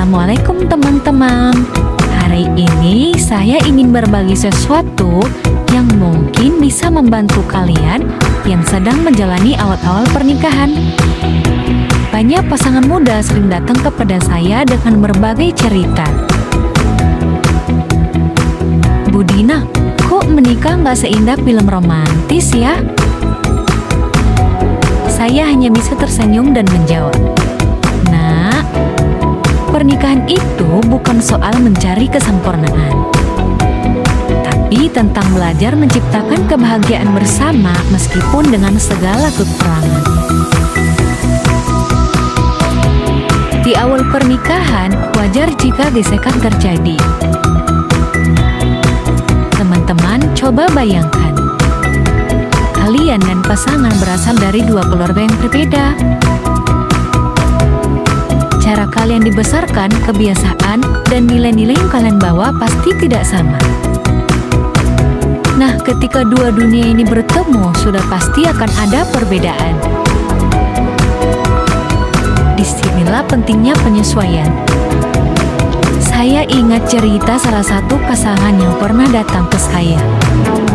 Assalamualaikum teman-teman. Hari ini saya ingin berbagi sesuatu yang mungkin bisa membantu kalian yang sedang menjalani awal-awal pernikahan. Banyak pasangan muda sering datang kepada saya dengan berbagai cerita. Bu Dina, kok menikah nggak seindah film romantis ya? Saya hanya bisa tersenyum dan menjawab, "Nak, pernikahan itu bukan soal mencari kesempurnaan, tapi tentang belajar menciptakan kebahagiaan bersama meskipun dengan segala kekurangan." Di awal pernikahan, wajar jika gesekan terjadi. Teman-teman, coba bayangkan, kalian dan pasangan berasal dari dua keluarga yang berbeda. Cara kalian dibesarkan, kebiasaan, dan nilai-nilai yang kalian bawa pasti tidak sama. Nah, ketika dua dunia ini bertemu, sudah pasti akan ada perbedaan. Disinilah pentingnya penyesuaian. Saya ingat cerita salah satu pasangan yang pernah datang ke saya.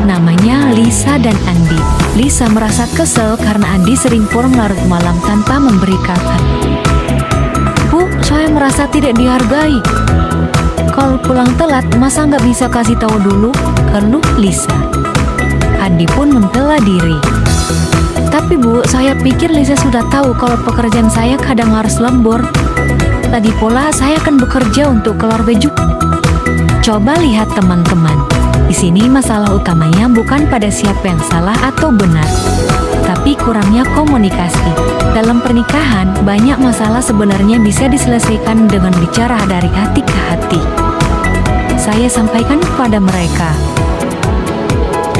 Namanya Lisa dan Andi. Lisa merasa kesel karena Andi sering pulang larut malam tanpa memberi kabar. "Bu, saya merasa tidak dihargai. Kalau pulang telat, masa nggak bisa kasih tahu dulu?" keluh Lisa. Andi pun membela diri. "Tapi Bu, saya pikir Lisa sudah tahu kalau pekerjaan saya kadang harus lembur. Lagi pula saya akan bekerja untuk keluarga juga." Coba lihat teman-teman, di sini masalah utamanya bukan pada siapa yang salah atau benar, tapi kurangnya komunikasi. Dalam pernikahan, banyak masalah sebenarnya bisa diselesaikan dengan bicara dari hati ke hati. Saya sampaikan kepada mereka,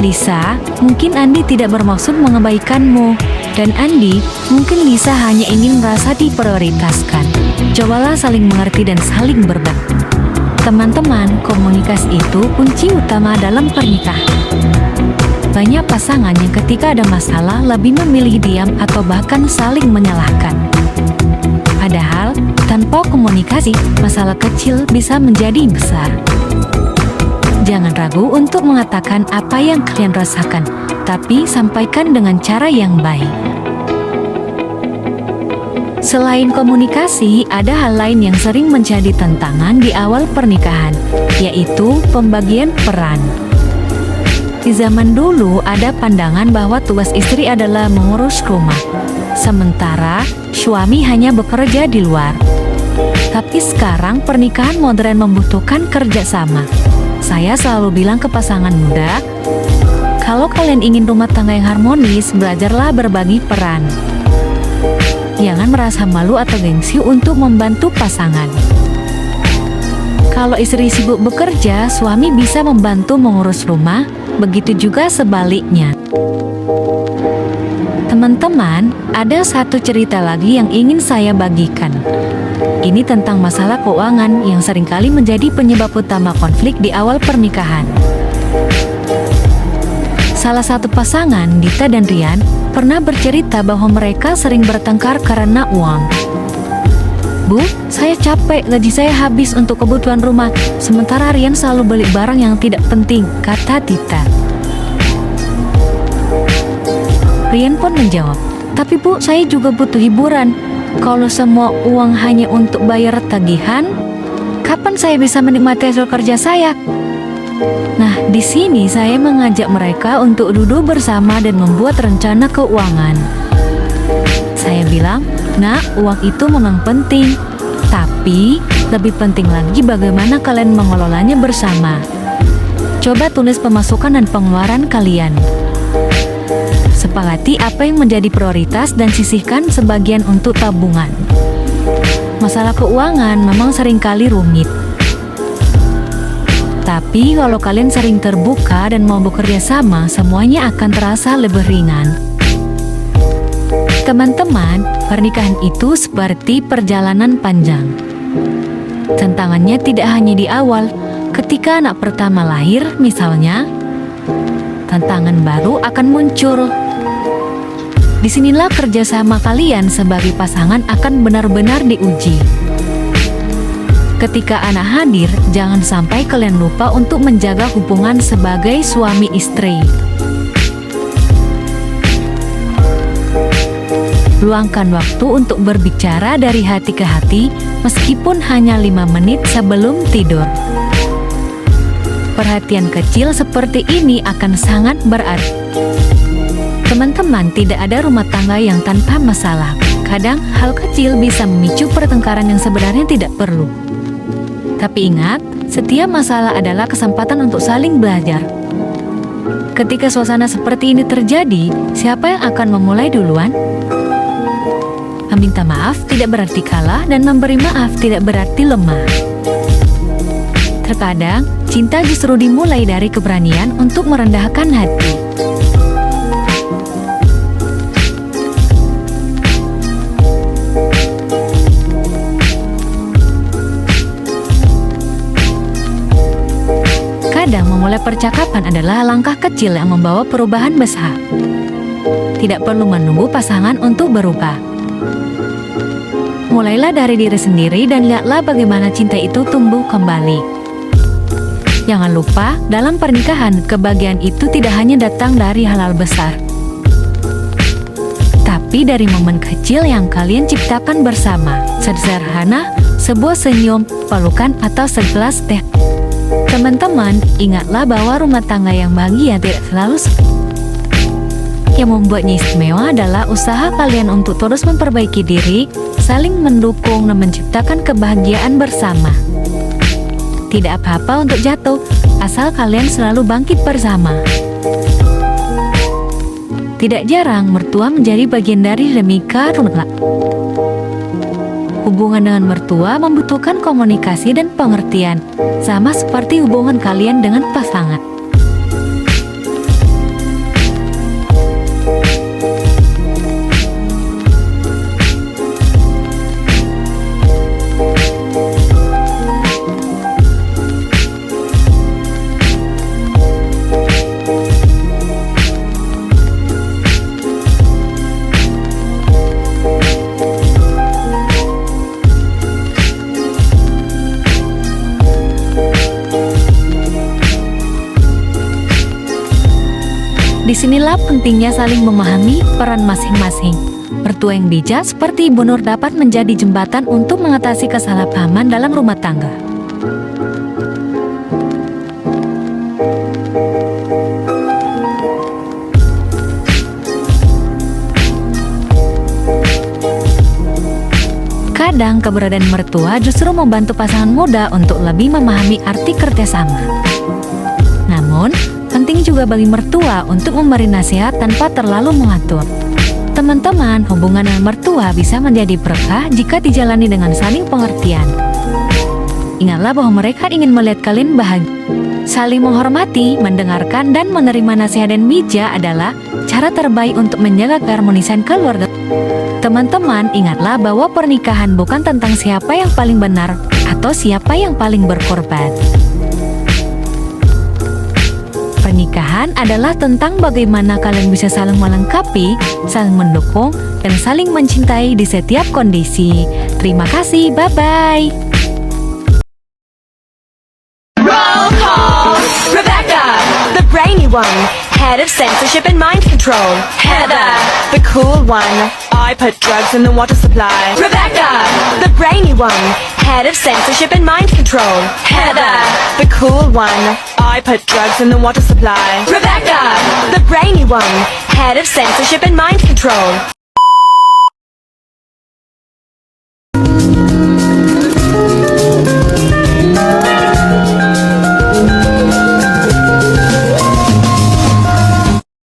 "Lisa, mungkin Andi tidak bermaksud mengabaikanmu, dan Andi, mungkin Lisa hanya ingin merasa diprioritaskan. Cobalah saling mengerti dan saling berbagi." Teman-teman, komunikasi itu kunci utama dalam pernikahan. Banyak pasangan yang ketika ada masalah lebih memilih diam atau bahkan saling menyalahkan. Padahal, tanpa komunikasi, masalah kecil bisa menjadi besar. Jangan ragu untuk mengatakan apa yang kalian rasakan, tapi sampaikan dengan cara yang baik. Selain komunikasi, ada hal lain yang sering menjadi tantangan di awal pernikahan, yaitu pembagian peran. Di zaman dulu ada pandangan bahwa tugas istri adalah mengurus rumah, sementara suami hanya bekerja di luar. Tapi sekarang pernikahan modern membutuhkan kerjasama. Saya selalu bilang ke pasangan muda, kalau kalian ingin rumah tangga yang harmonis, belajarlah berbagi peran. Jangan merasa malu atau gengsi untuk membantu pasangan. Kalau istri sibuk bekerja, suami bisa membantu mengurus rumah, begitu juga sebaliknya. Teman-teman, ada satu cerita lagi yang ingin saya bagikan. Ini tentang masalah keuangan yang seringkali menjadi penyebab utama konflik di awal pernikahan. Salah satu pasangan, Dita dan Rian, pernah bercerita bahwa mereka sering bertengkar karena uang. "Bu, saya capek, gaji saya habis untuk kebutuhan rumah, sementara Rian selalu beli barang yang tidak penting," kata Dita. Rian pun menjawab, "Tapi Bu, saya juga butuh hiburan. Kalau semua uang hanya untuk bayar tagihan, kapan saya bisa menikmati hasil kerja saya?" Nah, di sini saya mengajak mereka untuk duduk bersama dan membuat rencana keuangan. Saya bilang, "Nak, uang itu memang penting, tapi lebih penting lagi bagaimana kalian mengelolanya bersama. Coba tulis pemasukan dan pengeluaran kalian. Sepakati apa yang menjadi prioritas dan sisihkan sebagian untuk tabungan." Masalah keuangan memang seringkali rumit. Tapi kalau kalian sering terbuka dan mau bekerja sama, semuanya akan terasa lebih ringan. Teman-teman, pernikahan itu seperti perjalanan panjang. Tantangannya tidak hanya di awal, ketika anak pertama lahir misalnya, tantangan baru akan muncul. Disinilah kerjasama kalian sebagai pasangan akan benar-benar diuji. Ketika anak hadir, jangan sampai kalian lupa untuk menjaga hubungan sebagai suami istri. Luangkan waktu untuk berbicara dari hati ke hati, meskipun hanya 5 menit sebelum tidur. Perhatian kecil seperti ini akan sangat berarti. Teman-teman, tidak ada rumah tangga yang tanpa masalah. Kadang, hal kecil bisa memicu pertengkaran yang sebenarnya tidak perlu. Tapi ingat, setiap masalah adalah kesempatan untuk saling belajar. Ketika suasana seperti ini terjadi, siapa yang akan memulai duluan? Meminta maaf tidak berarti kalah, dan memberi maaf tidak berarti lemah. Terkadang, cinta justru dimulai dari keberanian untuk merendahkan hati. Kadang memulai percakapan adalah langkah kecil yang membawa perubahan besar. Tidak perlu menunggu pasangan untuk berubah. Mulailah dari diri sendiri dan lihatlah bagaimana cinta itu tumbuh kembali. Jangan lupa, dalam pernikahan, kebahagiaan itu tidak hanya datang dari hal-hal besar, tapi dari momen kecil yang kalian ciptakan bersama. Sederhana, sebuah senyum, pelukan, atau segelas teh. Teman-teman, ingatlah bahwa rumah tangga yang bahagia tidak selalu yang membuatnya istimewa adalah usaha kalian untuk terus memperbaiki diri, saling mendukung, dan menciptakan kebahagiaan bersama. Tidak apa-apa untuk jatuh, asal kalian selalu bangkit bersama. Tidak jarang, mertua menjadi bagian dari dinamika rumah. Hubungan dengan mertua membutuhkan komunikasi dan pengertian, sama seperti hubungan kalian dengan pasangan. Disinilah pentingnya saling memahami peran masing-masing. Mertua yang bijak seperti Ibu Nur dapat menjadi jembatan untuk mengatasi kesalahpahaman dalam rumah tangga. Kadang keberadaan mertua justru membantu pasangan muda untuk lebih memahami arti kerjasama. Namun, penting juga bagi mertua untuk memberi nasihat tanpa terlalu mengatur. Teman-teman, hubungan dengan mertua bisa menjadi berkah jika dijalani dengan saling pengertian. Ingatlah bahwa mereka ingin melihat kalian bahagia. Saling menghormati, mendengarkan, dan menerima nasihat dan bijak adalah cara terbaik untuk menjaga keharmonisan keluarga. Teman-teman, ingatlah bahwa pernikahan bukan tentang siapa yang paling benar atau siapa yang paling berkorban. Pernikahan adalah tentang bagaimana kalian bisa saling melengkapi, saling mendukung, dan saling mencintai di setiap kondisi. Terima kasih, bye-bye. Roll call! Rebecca, the brainy one, head of censorship and mind control. Heather, the cool one, I put drugs in the water supply. Rebecca, the brainy one, head of censorship and mind control. Heather, the cool one, I put drugs in the water supply. Rebecca, the brainy one, head of censorship and mind control.